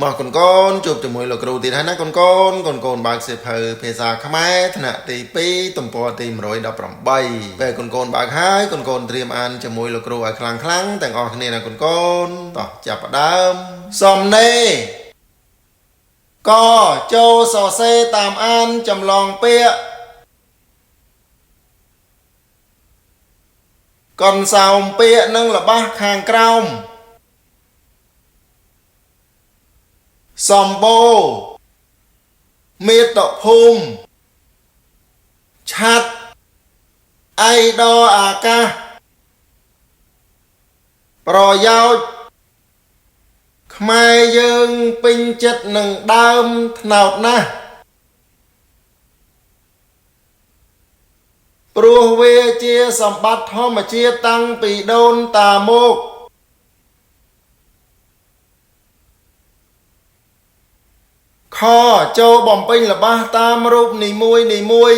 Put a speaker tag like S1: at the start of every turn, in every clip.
S1: មកកូនជួបជាមួយលោកគ្រូទៀតហើយណាកូនបើកសៀវភៅភាសាខ្មែរថ្នាក់ទី2ទំព័រទី118ពេលកូនបើកហើយកូនត្រៀមអានជាមួយលោកគ្រូឲ្យខ្លាំងទាំងអស់គ្នាណាកូនតោះចាប់ផ្ដើមសំណេរកចូលសរសេរតាមអានចម្លងពាក្យកនសោមពាក្យនិងល្បះខាងក្រោមសម្បូរមាតុភូមិឆាត់អៃដរអាកាសប្រយោជន៍ខ្មែរយើងពេញចិត្តនឹងដើមត្នោតណាស់ព្រោះវាជាសម្បត្តិធម្មជាតិតាំងពីដូនតាមកខចូលបំពេញល្បះតាមរូបនីមួយ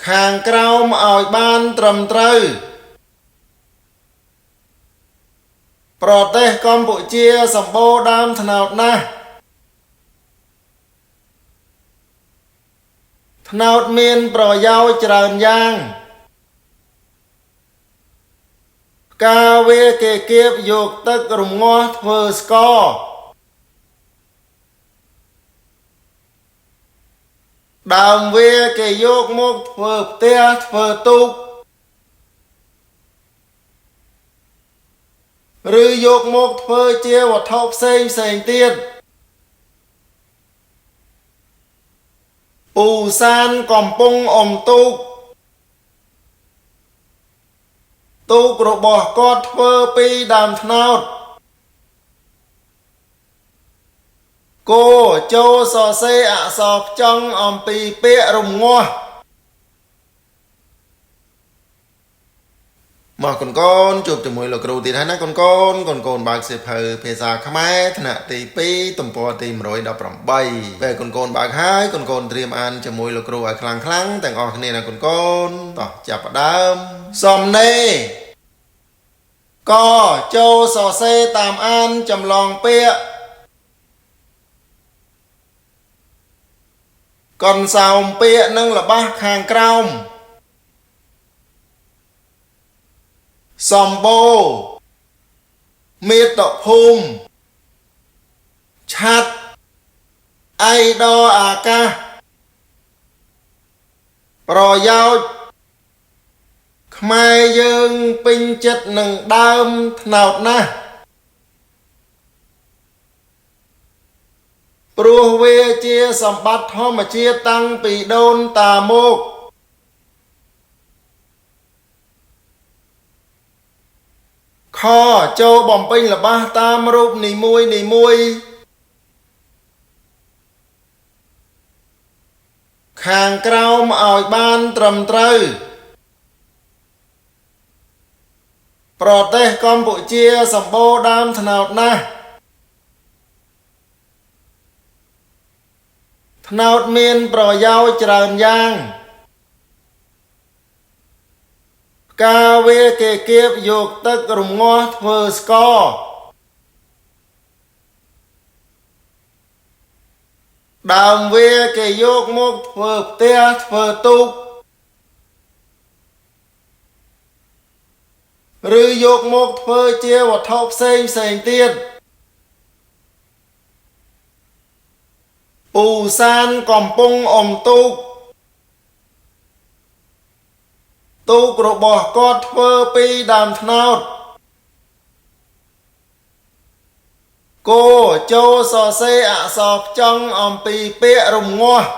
S1: ខាងក្រោមឲ្យបានត្រឹមត្រូវប្រទេសកម្ពុជាសម្បូរដើមត្នោតណាស់ត្នោតមានប្រយោជន៍ច្រើនយ៉ាងការវាគេគៀបយកទឹករំងាស់ធ្វើស្ករដើមវាគេយកមកធ្វើផ្ទះធ្វើទូកឬយកមកធ្វើជាវត្ថុផ្សេងទៀតពូសានកំពុងអមទូករបស់គាត់ធ្វើពីដើមត្នោតគោចូលសរសេរអក្សរផ្ចង់អំពីពាក្យរំងាស់មកកូនជួបជាមួយលោកគ្រូទៀតហើយណាកូនបើកសៀវភៅភាសាខ្មែរថ្នាក់ទី2ទំព័រទី118ពេលកូនបើកហើយកូនត្រៀមអានជាមួយលោកគ្រូឲ្យខ្លាំងទាំងអស់គ្នាណាកូនតោះចាប់ផ្ដើមសំណេរកចូលសរសេរតាមអានចម្លងពាក្យកនសោមពាក្យនិងល្បះខាងក្រោមសម្បូរមាតុភូមិឆាត់អៃដរអាកាសប្រយោជន៍ខ្មែរយើងពេញចិត្តនឹងដើមត្នោតណាស់ព្រោះវាជាសម្បត្តិធម្មជាតិតាំងពីដូនតាមកខចូលបំពេញល្បះតាមរូបនីមួយខាងក្រោមឲ្យបានត្រឹមត្រូវប្រទេសកម្ពុជាសម្បូរដើមត្នោតណាស់ត្នោតមានប្រយោជន៍ច្រើនយ៉ាងការវាគេគៀបយកទឹករំងាស់ធ្វើស្ករដើមវាគេយកមកធ្វើផ្ទះធ្វើទូកឬយកមកធ្វើជាវត្ថុផ្សេងទៀតពូសានកំពុងអមទូករបស់គាត់ធ្វើពីដើមត្នោតគោចូលសរសេរអក្សរផ្ចង់អំពីពាក្យរំងាស់